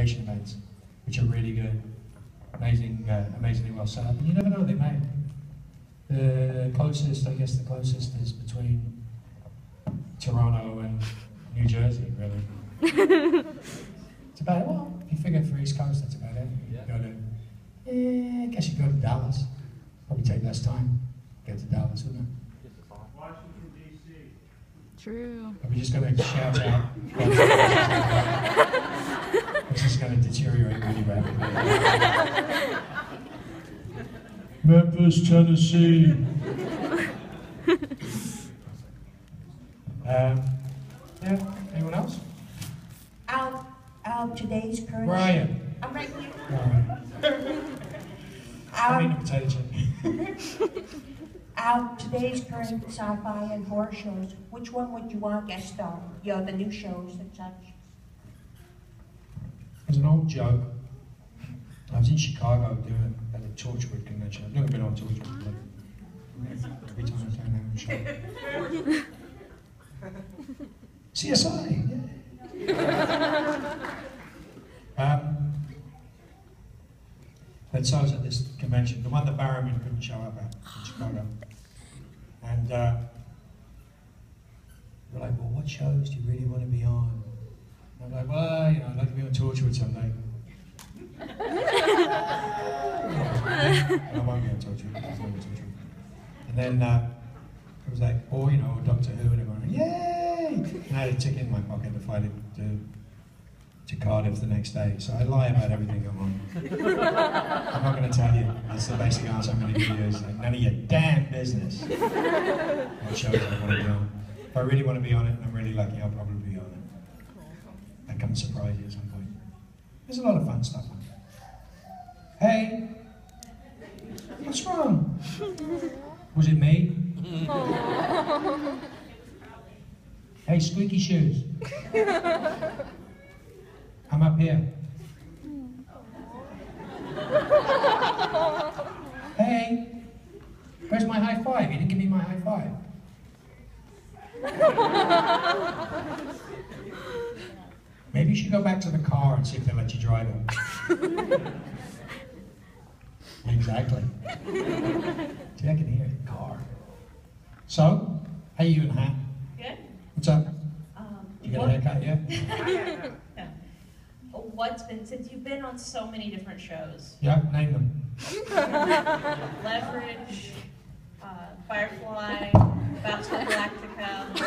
education events, which are really good, amazingly well set up. And you never know, they may. The closest is between Toronto and New Jersey, really. It's about, well, if you figure for East Coast, that's about it. You go to, I guess you go to Dallas. Probably take less time to get to Dallas, wouldn't it? Washington, D.C. True. Are we just going to shout out? It's just going to deteriorate really rapidly. Memphis, Tennessee. Yeah, anyone else? Today's current... Where are you? I'm right here. I mean a potato chip. Today's current sci-fi and horror shows, which one would you want to guest on? You know, the new shows and such. There's an old joke. I was in Chicago doing at a Torchwood convention. I've never been on Torchwood, but every time I turn down the show. CSI, yeah. But so I was at this convention, the one that Barrowman couldn't show up at in Chicago. And we're like, well, what shows do you really want to be on? And I'm like, well, you know, I'd like to be on Torchwood someday. I won't be on Torchwood. And then it was like, or, you know, Doctor Who, and everyone, yay! And I had a ticket in my pocket to fly to Cardiff the next day. So I lie about everything I'm on. I'm not going to tell you. That's the basic answer I'm going to give you. Is like, none of your damn business what shows I want to be on. If I really want to be on it, and I'm really lucky, I'll probably be on it. I come surprise you at some point. There's a lot of fun stuff on there. Hey! What's wrong? Was it me? Hey, squeaky shoes. I'm up here. Hey, where's my high five? You didn't give me my high five. Maybe you should go back to the car and see if they'll let you drive it. Exactly. See, I can hear it. Car. So, how you and Hat? Good. What's up? You got a haircut yet? No. What's been, since you've been on so many different shows? Yeah, name them. Leverage, Firefly, Battlestar Galactica,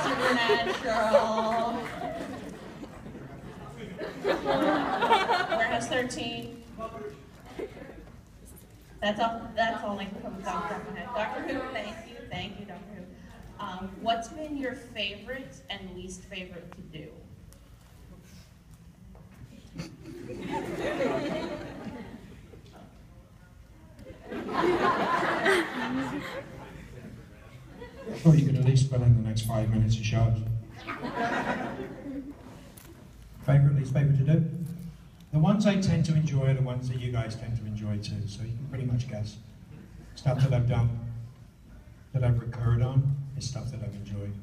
Supernatural, Warehouse 13. That's all I can come off the top of my head. Doctor Who, thank you, Doctor Who. What's been your favorite and least favorite to do? Well, you could at least fill in the next 5 minutes of shows. Favorite, least favorite to do? The ones I tend to enjoy are the ones that you guys tend to enjoy too, so you can pretty much guess. Stuff that I've done, that I've recurred on, is stuff that I've enjoyed.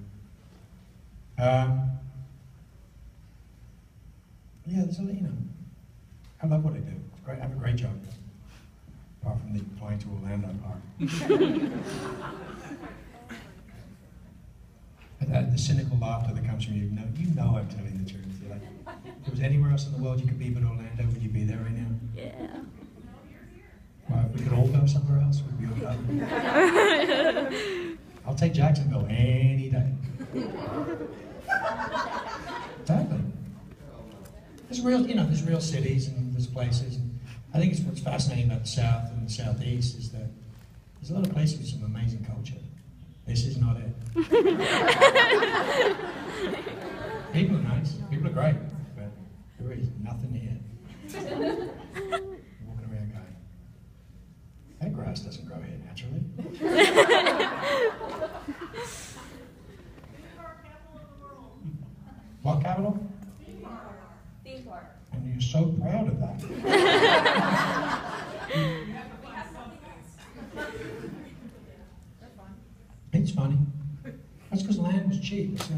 Yeah, there's a, you know, I love what I do. It's great. I have a great job, apart from the flying to Orlando part. The cynical laughter that comes from you know I'm telling the truth. You're like, if there was anywhere else in the world you could be but Orlando, would you be there right now? Yeah. Well, if we could all go somewhere else, we'd be all done. I'll take Jacksonville any day. Exactly. There's real, you know, there's real cities and there's places. And I think it's what's fascinating about the South and the Southeast is that there's a lot of places with some amazing culture. This is not it. People are nice. People are great, but there is nothing here. Walking around going, that grass doesn't grow here naturally. What capital? Theme park. And you're so proud of that. It's funny. That's because land was cheap. So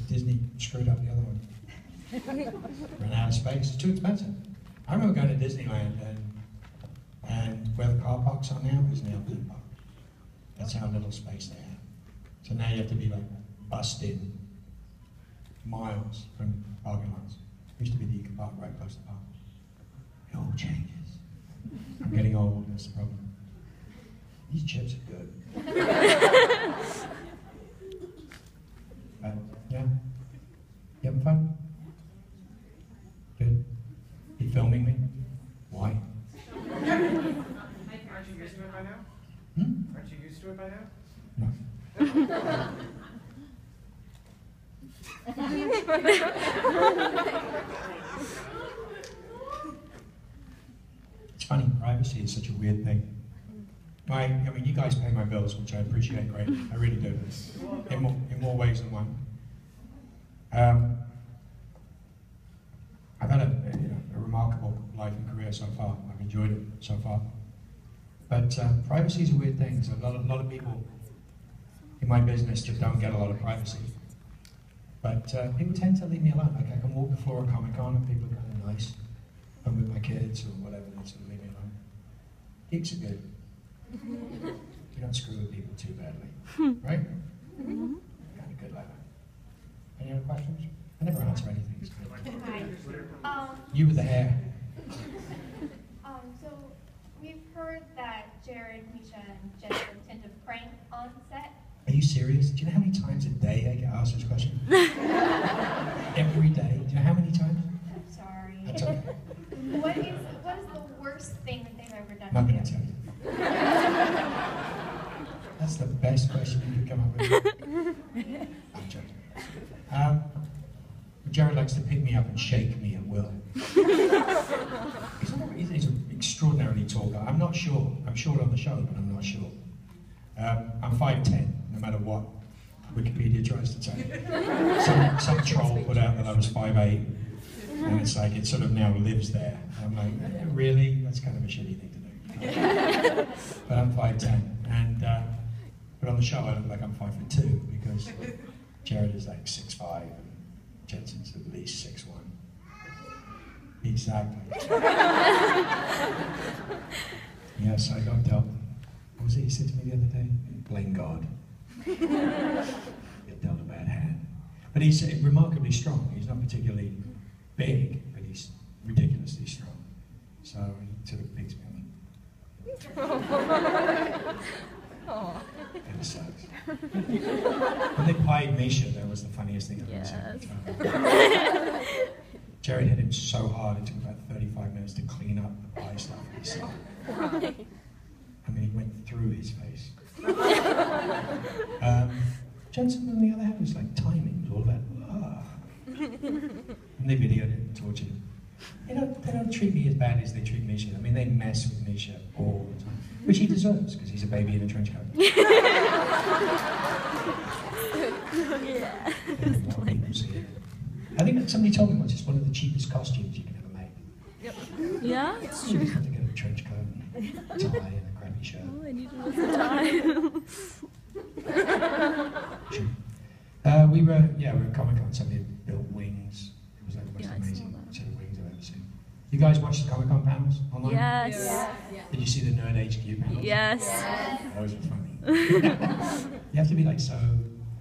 Disney screwed up the other one. Ran out of space. It's too expensive. I remember going to Disneyland and where the car parks are now is now theme park. That's how little space they have. So now you have to be like bussed in miles from parking lots. Used to be that you could park right close to the park. It all changes. I'm getting old, that's the problem. These chips are good. Yeah? You having fun? Good. You filming me? Why? Aren't you used to it by now? Aren't you used to it by now? No. It's funny, privacy is such a weird thing. I mean, you guys pay my bills, which I appreciate greatly. I really do. In more ways than one. I've had a remarkable life and career so far. I've enjoyed it so far. But privacy is a weird thing. There's a lot of people in my business that don't get a lot of privacy. But people tend to leave me alone. Like I can walk the floor at Comic-Con and people are kind of nice. I'm with my kids or whatever, they sort of leave me alone. Geeks are good. You don't screw with people too badly, right? Kind of good like that. Any other questions? I never answer anything. It's good. Hi. You with the hair. So we've heard that Jared, Misha, and Jennifer tend to prank on set. Are you serious? Do you know how many times a day I get asked this question? Every day. Do you know how many times? I'm sorry. That's okay. What is the worst thing that they've ever done? I'm not to going to you? tell you. That's the best question you could come up with. I'm joking. Jared likes to pick me up and shake me at will. He's an extraordinarily tall guy. I'm not sure. I'm short on the show, but I'm not sure. I'm 5'10", no matter what Wikipedia tries to tell you. Some troll put out that I was 5'8", and it's like it sort of now lives there. I'm like, really? That's kind of a shitty thing to do. But I'm 5'10", and but on the show I look like I'm 5'2", because Jared is like 6'5", and Jensen's at least 6'1". Exactly. Yes, I got dealt. What was it he said to me the other day? Blame God. Get dealt a bad hand. But he's remarkably strong. He's not particularly big, but he's ridiculously strong. So he sort of picks me up. It sucks. When they pied Misha, that was the funniest thing I've ever seen. Jared hit him so hard, it took about 35 minutes to clean up the pie stuff. I mean, he went through his face. Jensen, on the other hand, was like timing. It was all about, And they videoed it and tortured him. They don't treat me as bad as they treat Misha. I mean, they mess with Misha all the time. Which he deserves, because he's a baby in a trench coat. I think that somebody told me once it's one of the cheapest costumes you can ever make. Yep. Yeah, it's true. You have to get a trench coat and a tie and a crappy shirt. Oh, I need to look at Sure. We were at Comic-Con. Somebody had built wings. It was like the most Yeah, I saw amazing that. set of wings I've ever seen. You guys watched the Comic-Con panels online? Yes. Did you see the Nerd HQ panels? Yes. Those are funny. You have to be like so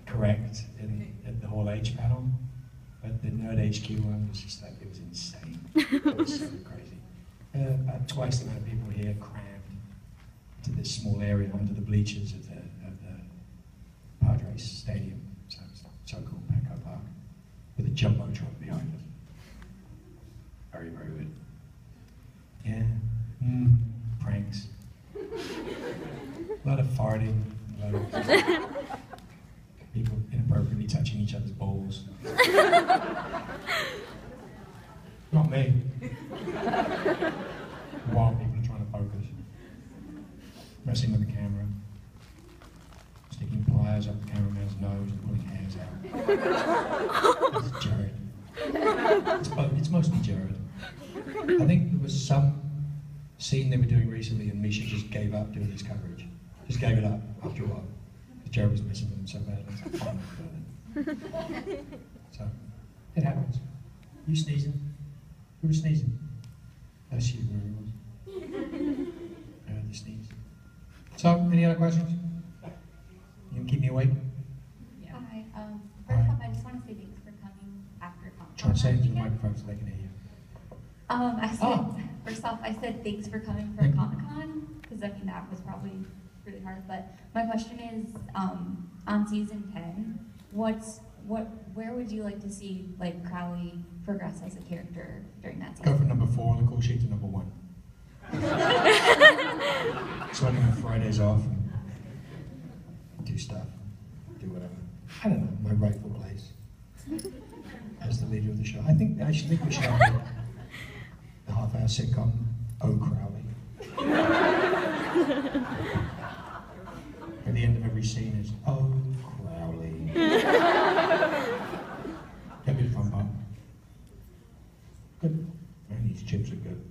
correct at the Hall H panel, but the Nerd HQ one was just like, it was insane. It was so crazy. About twice the amount of people here crammed to this small area under the bleachers of the Padres Stadium. So it's so cool, Petco Park, with a jumbotron behind it. Very, very good. Yeah. Pranks. A lot of farting. A lot of people inappropriately touching each other's balls. Not me. While people are trying to focus. Messing with the camera. Sticking pliers up the cameraman's nose and pulling hairs out. That's Jared. It's mostly Jared. I think there was some scene they were doing recently and Misha just gave up doing his coverage. Just gave it up after a while. Jared was messing with him so bad. I was like, fine, So, it happens. You sneezing? Who was sneezing? That's you, where it was. I heard the sneeze. So, any other questions? You can keep me awake? Hi. Hi. First off, I just want to say thanks for coming after Comic-Con. Try to say it into the last microphone so they can hear you. weekend. I said, Oh. first off, I said thanks for coming for Thank you. Comic-Con, because I mean, that was probably really hard. But my question is, on season 10, where would you like to see like Crowley progress as a character during that Go season? from number 4 on the call sheet to number 1. So I can have Fridays off and do stuff, do whatever. I don't know, my rightful place as the leader of the show. I should think we should have the half-hour sitcom, Oh Crowley. At the end of every scene is, Oh Crowley. That'd be the fun part. Good. Man, these chips are good.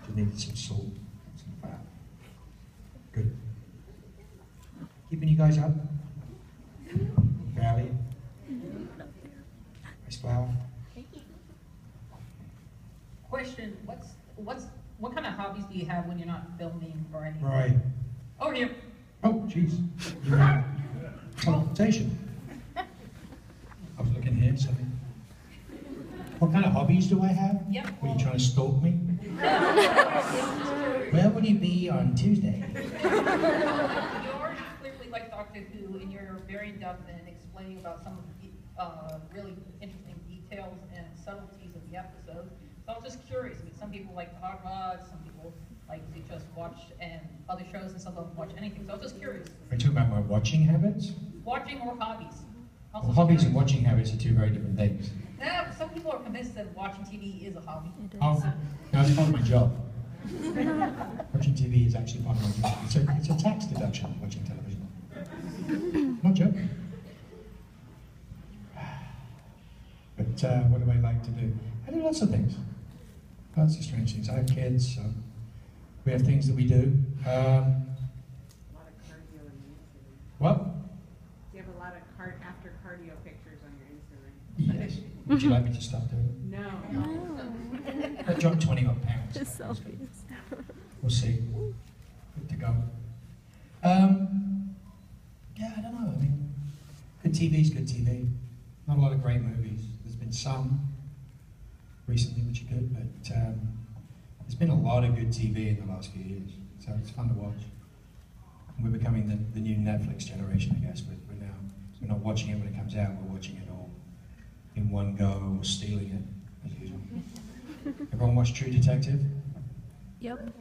Just needed some salt, some fat. Good. Keeping you guys up? Valley? Nice flower? Question, what kind of hobbies do you have when you're not filming or anything? Right. Oh, here. Oh, jeez. You have teleportation. I was looking here, so. What kind of hobbies do I have? Yep. Were you trying to stalk me? Where will you be on Tuesday? You're clearly like Doctor Who, and you're very in-depth in explaining about some of the really interesting details and subtleties of the episode. So I was just curious. I mean, some people like the hot rods, some people like to just watch and other shows, and some don't watch anything. So I was just curious. Are you talking about my watching habits? Watching or hobbies? Well, hobbies and watching habits are two very different things. Yeah, some people are convinced that watching TV is a hobby. It is. Oh, no, it's part of my job. Watching TV is actually part of my job. It's a tax deduction, watching television. Not joking. But what do I like to do? I do lots of things. Lots of strange things. I have kids, so we have things that we do. A lot of cardio on your Instagram. What? Do you have a lot of after cardio pictures on your Instagram? Yes. Would you like me to stop doing it? No. I dropped 20 odd pounds. Just selfies. We'll see. Good to go. Yeah, I don't know. I mean, good TV's good TV. Not a lot of great movies. There's been some recently which are good, but there's been a lot of good TV in the last few years. So it's fun to watch. And we're becoming the new Netflix generation, I guess. We're not watching it when it comes out. We're watching it all in one go, or stealing it, as usual. Everyone watch True Detective? Yep.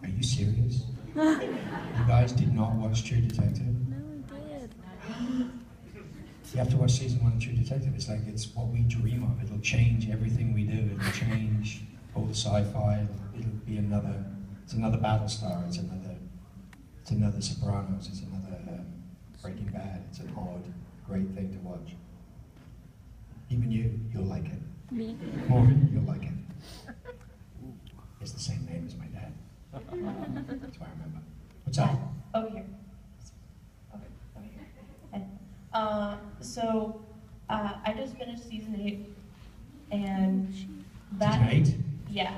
Are you serious? You guys did not watch True Detective? No, I did. You have to watch season 1 of True Detective. It's like, it's what we dream of. It'll change everything we do. It'll change all the sci-fi. It'll be it's another Battlestar. It's another Sopranos. It's another Breaking Bad. It's an odd, great thing to watch. Even you'll like it. Me. Morgan, you'll like it. It's the same name as my dad. That's why I remember. What's up? Over here. Okay, over here. And, so, I just finished season 8, and that... Season 8? Yeah.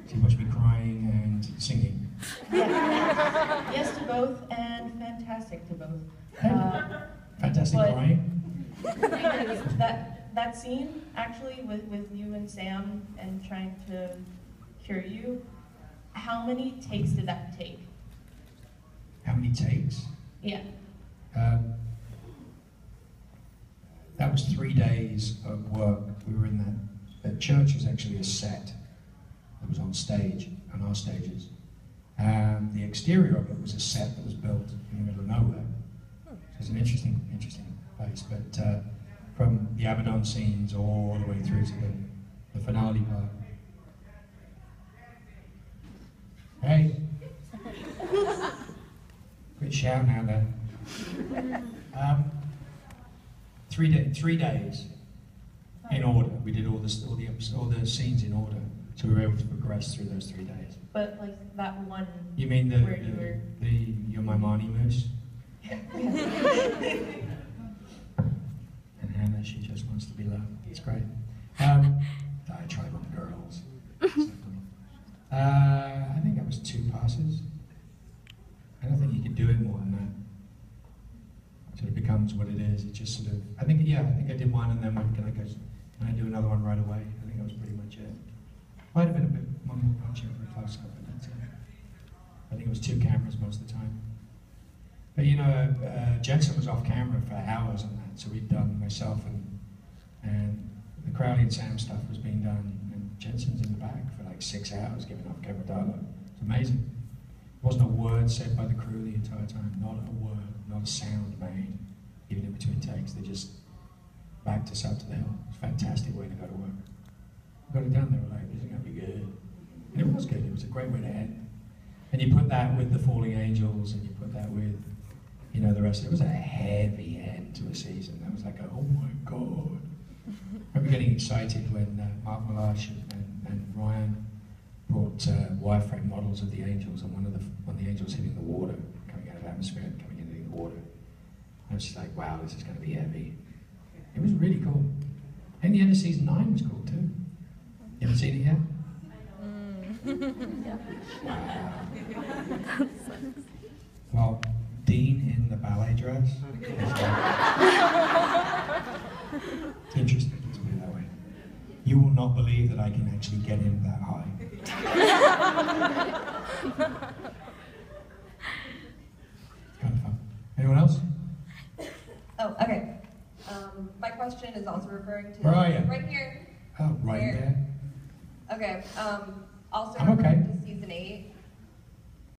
So you watch me crying and singing. Yeah. Yes to both, and fantastic to both. Fantastic but- crying. That scene, actually, with you and Sam and trying to cure you, how many takes did that take? How many takes? Yeah. That was 3 days of work. We were in that church was actually a set that was on stage, on our stages. The exterior of it was a set that was built in the middle of nowhere. So it was an interesting place. But from the Abaddon scenes all the way through to the finale part. Hey! Quit shouting out there. 3 days in order. We did all the scenes in order, so we were able to progress through those 3 days. But like that one. You mean where you were. You're my Marnie Moose? she just wants to be loved. It's great. Diatribe on girls. So funny. I think that was 2 passes. I don't think you can do it more than that. It sort of becomes what it is. It just sort of, I think I did one and then can I do another one right away? I think that was pretty much it. Might have been a bit one more punching for a close-up, but that's it. I think it was 2 cameras most of the time. But you know, Jensen was off camera for hours on that, so we'd done myself and the Crowley and Sam stuff was being done, and Jensen's in the back for like 6 hours giving off-camera dialogue. It's amazing. There wasn't a word said by the crew the entire time, not a word, not a sound made, even in between takes. They just backed us up to the hill. It's a fantastic way to go to work. We got it done, they were like, this is going to be good. And it was good, it was a great way to end. And you put that with the Falling Angels, and you put that with, you know, the rest of it. It was a heavy end to a season. That was like, oh my God. I remember getting excited when Mark Malash and Ryan brought wireframe models of the angels, and one of the angels hitting the water, coming out of atmosphere and coming into the water. I was just like, wow, this is going to be heavy. It was really cool. And the end of season 9 was cool too. You haven't seen it yet? Wow. Well, Dean in the ballet dress. It's interesting, let's put it that way. You will not believe that I can actually get him that high. It's kind of fun. Anyone else? Oh, okay. My question is also referring to Where are you? right here. Oh, right Here. there. Okay. Also I'm okay. referring to season 8.